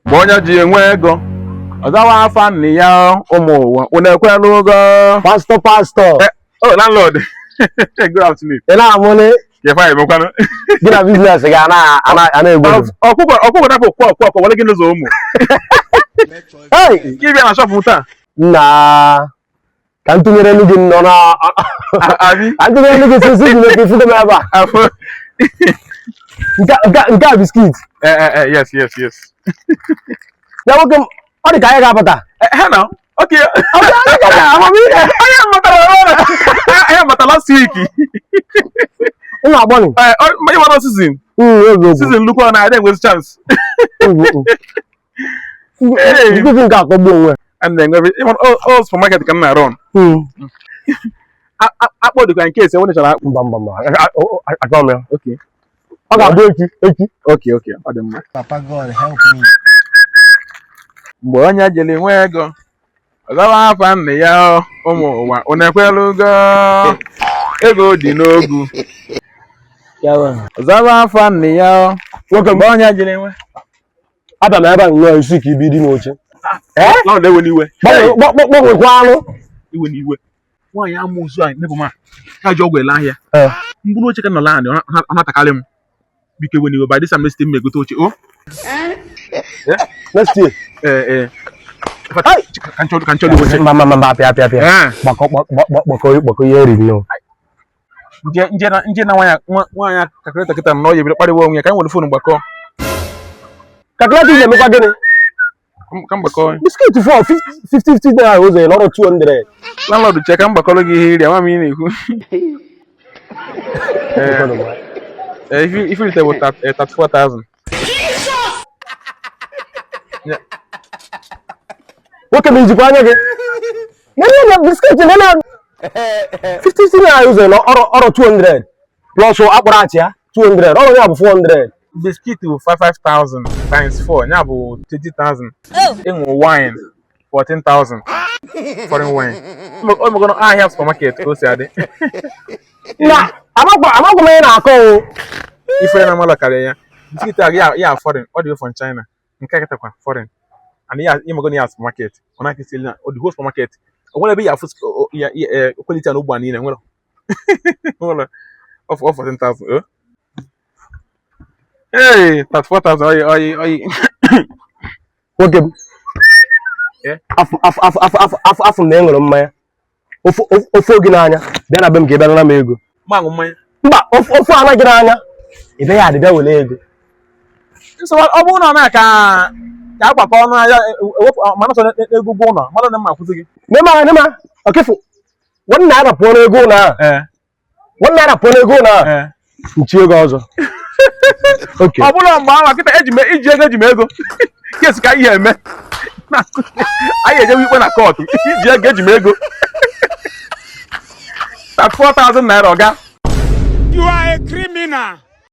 Bonya ji enwe ego. Ozawa afa nni ya ụmụ ụwa. Unu ekwela ụgọ. Pastor. Oh, landlord. Good afternoon. Ina amone. Ye fine me kwano. Gina business ga ana egbo. Okuko na kwa wale gino zo ụmụ. Hey, give na shop muta. Na kan tunyere nu gin no na Abi. Kan tunyere nu gin sisi ni ke fuko me ba. Nka biscuit. Yes. Ya wokem odi ka ya ga pata. Now. Okay. I am last week. Una gbonu. My one season. Season look on I then with chance. You think ka ko bo nwe. And then even all supermarket can na run. Akpo do in case you want to I come here. Okay. Oga do eki. Okay. Papa God help me. Mgbe onye jere nwe ego. Ọzawa afa nne ya ụmụ ụwa. Unu ekwela ụgọ. Ego dị n'ogu. Ọzawa afa nne ya nwoke mgbe onye jere nwe. Aba m ebe nwa isi ka ibidi m oche. Na ọ na-ewe n'iwe. Gbogwekwa anụ. Iwe n'iwe. Nwaanyị amụsụ anyị nebụ ma. Ha ji ọgwụ ele ahịa. Mkpụrụ oche ka nọ laanị ọ na-atakarị m. Biko ewe n'iwe by this time next time egote oche. Oh. Next year. Can tell you what. Mama pia. Bako yeri no. Nje na nwanya calculator kita no ye bi pare wo nwanya kan wo phone gbako. Calculator ye me kwa gini. Kan gbako. Biscuit for 50 naira was a lot of 200. Landlord check kan gbako logi hiri ama mi ni ku. If you tell what 34,000. Yeah. What can you do anya ge? No, biscuit na 50 naira was a lot 200. Plus so akparachi ya 200. All ya bụ 400. Biscuit 5,000 times 4 nya bụ 20,000. Enwe wine 14,000. Foreign wine. O mo go no ahịa supermarket ko si ade. Na, amagwa me na akọ. Ife na mala kare ya. Biscuit ya foreign, all the way from China. Nke kata kwa foreign. And ya mo go na supermarket. Ona ki sell na o the whole supermarket. O wona be ya food ya quality na ugbo ani na nwere. Wala of 14,000. Hey, that's 4,000. Oi. Okay. Yeah. Afu na enwere mmanya. Ofu ogi n'anya. Bịa na be m ka ị bịa na m ego. Ma mmanya. Mba, ofu anaghị n'anya. Ị bịa ya adịbịa wele ego. So ọ bụrụ na ka agbakọ ọnụ ahịa mana so ego ụgwọ ụlọ mmadụ na mma akwụsị gị. Nema. Okefu. One naira pụọ n'ego na. One naira pụọ n'ego na. Nchi ego ọzọ. Okay. Ọ bụrụ mgbe ahụ kịta eji ego. Kesi ka ihe eme. Anyị ejewe ikpe na kọọtụ iji ego. That's 4,000 naira, oga. You are a criminal.